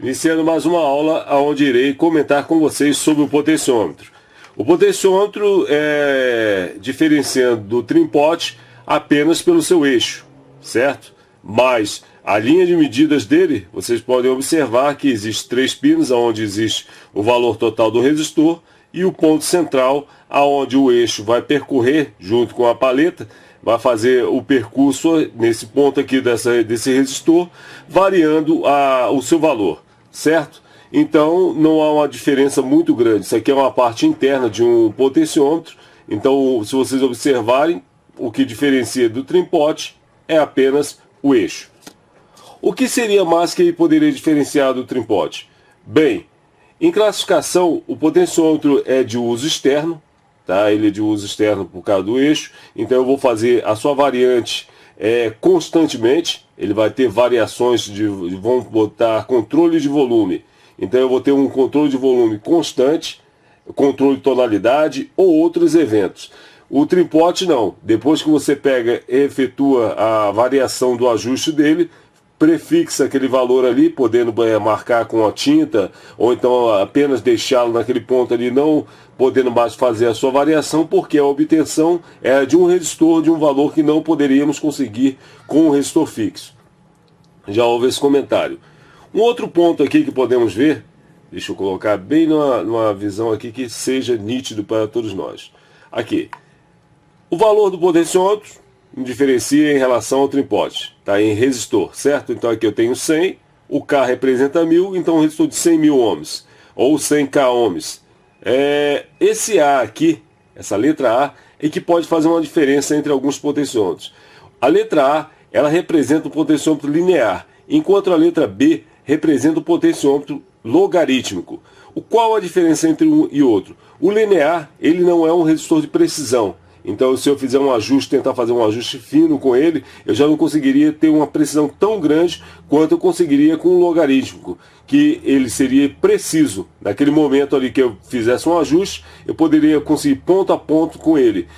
Iniciando mais uma aula onde irei comentar com vocês sobre o potenciômetro. O potenciômetro é diferenciando do trim-pot apenas pelo seu eixo, certo? Mas a linha de medidas dele, vocês podem observar que existe 3 pinos, onde existe o valor total do resistor, e o ponto central, aonde o eixo vai percorrer junto com a paleta, vai fazer o percurso nesse ponto aqui desse resistor, variando o seu valor, certo? Então não há uma diferença muito grande. Isso aqui é uma parte interna de um potenciômetro. Então, se vocês observarem, o que diferencia do trim-pot é apenas o eixo. O que seria mais que ele poderia diferenciar do trim-pot? Bem, em classificação, o potenciômetro é de uso externo, tá? Ele é de uso externo por causa do eixo, então eu vou fazer a sua variante constantemente. Ele vai ter variações, vão botar controle de volume, então eu vou ter um controle de volume constante, controle de tonalidade ou outros eventos. O trim-pot não, depois que você pega e efetua a variação do ajuste dele, prefixa aquele valor ali, podendo marcar com a tinta, ou então apenas deixá-lo naquele ponto ali, não podendo mais fazer a sua variação, porque a obtenção é de um resistor de um valor que não poderíamos conseguir com um resistor fixo. Já houve esse comentário. Um outro ponto aqui que podemos ver, deixa eu colocar bem numa visão aqui que seja nítido para todos nós. Aqui, o valor do potenciômetro diferencia em relação ao trim-pot, tá? Em resistor, certo? Então aqui eu tenho 100, o K representa 1000, então um resistor de 100.000 ohms, ou 100K ohms. Esse A aqui, essa letra A, é que pode fazer uma diferença entre alguns potenciômetros. A letra A, ela representa o potenciômetro linear, enquanto a letra B representa o potenciômetro logarítmico. Qual a diferença entre um e outro? O linear, ele não é um resistor de precisão. Então, se eu fizer um ajuste, tentar fazer um ajuste fino com ele, eu já não conseguiria ter uma precisão tão grande quanto eu conseguiria com o logarítmico, que ele seria preciso. Naquele momento ali que eu fizesse um ajuste, eu poderia conseguir ponto a ponto com ele.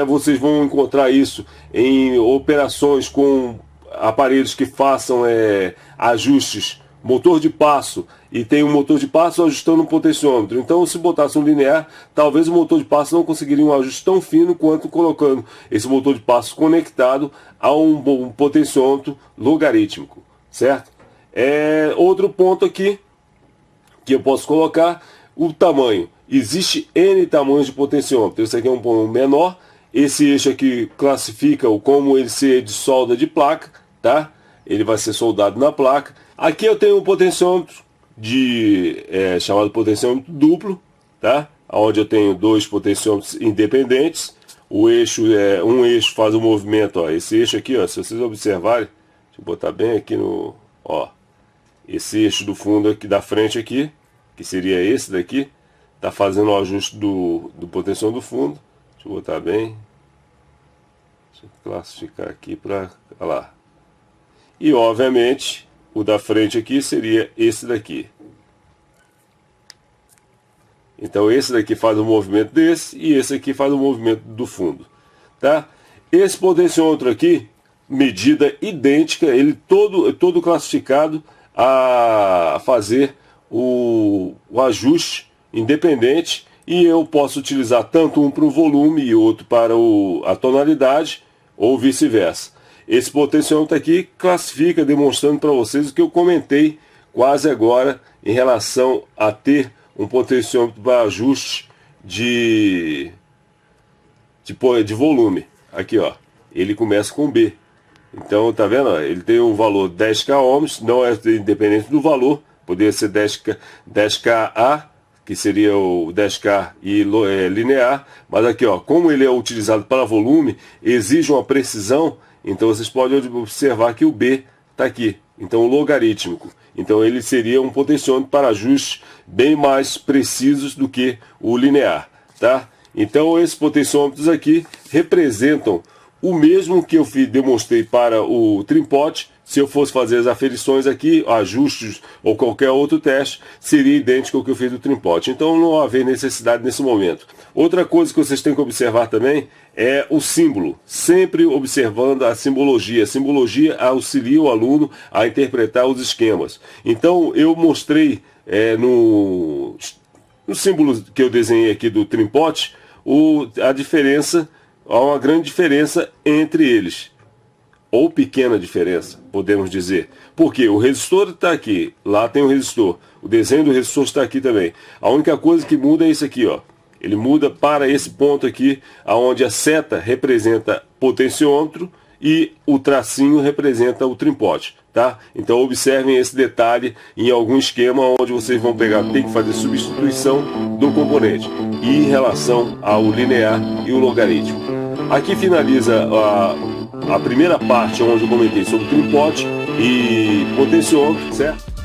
Vocês vão encontrar isso em operações com aparelhos que façam ajustes, motor de passo, e tem um motor de passo ajustando um potenciômetro. Então, se botasse um linear, talvez o motor de passo não conseguiria um ajuste tão fino quanto colocando esse motor de passo conectado a um potenciômetro logarítmico, certo? Outro ponto aqui que eu posso colocar, o tamanho. Existe N tamanhos de potenciômetro. Esse aqui é um menor. Esse eixo aqui classifica como ele ser de solda de placa, tá? Ele vai ser soldado na placa. Aqui eu tenho um potenciômetro chamado potenciômetro duplo, tá? Onde eu tenho 2 potenciômetros independentes. O eixo um eixo faz o movimento, ó. Esse eixo aqui, ó, se vocês observarem, deixa eu botar bem aqui esse eixo do fundo aqui da frente aqui, que seria esse daqui, tá fazendo o ajuste do potenciômetro do fundo. Deixa eu botar bem. Deixa eu classificar aqui para lá. E obviamente o da frente aqui seria esse daqui. Então esse daqui faz o movimento desse e esse aqui faz o movimento do fundo, tá? Esse potenciômetro aqui, medida idêntica, ele todo classificado a fazer o ajuste independente, e eu posso utilizar tanto um para o volume e outro para a tonalidade, ou vice-versa. Esse potenciômetro aqui classifica, demonstrando para vocês o que eu comentei quase agora em relação a ter um potenciômetro para ajuste de volume. Aqui, ó, ele começa com B. Então, tá vendo? Ó, ele tem um valor 10K ohms, não é independente do valor, poderia ser 10Ka, que seria o 10K e linear, mas aqui, ó, como ele é utilizado para volume, exige uma precisão. Então vocês podem observar que o B está aqui, então o logarítmico. Então ele seria um potenciômetro para ajustes bem mais precisos do que o linear, tá? Então esses potenciômetros aqui representam o mesmo que eu demonstrei para o trim-pot, se eu fosse fazer as aferições aqui, ajustes ou qualquer outro teste, seria idêntico ao que eu fiz do Trimpote. Então não haver necessidade nesse momento. Outra coisa que vocês têm que observar também é o símbolo. Sempre observando a simbologia. A simbologia auxilia o aluno a interpretar os esquemas. Então eu mostrei no símbolo que eu desenhei aqui do Trimpote, a diferença, há uma grande diferença entre eles. Ou pequena diferença, podemos dizer. Porque o resistor está aqui, lá tem o resistor. O desenho do resistor está aqui também. A única coisa que muda é isso aqui, ó. Ele muda para esse ponto aqui, onde a seta representa potenciômetro e o tracinho representa o Trimpote, tá? Então observem esse detalhe em algum esquema onde vocês vão pegar, tem que fazer substituição do componente e em relação ao linear e o logaritmo. Aqui finaliza a primeira parte onde eu comentei sobre Trimpote e potenciômetro, certo?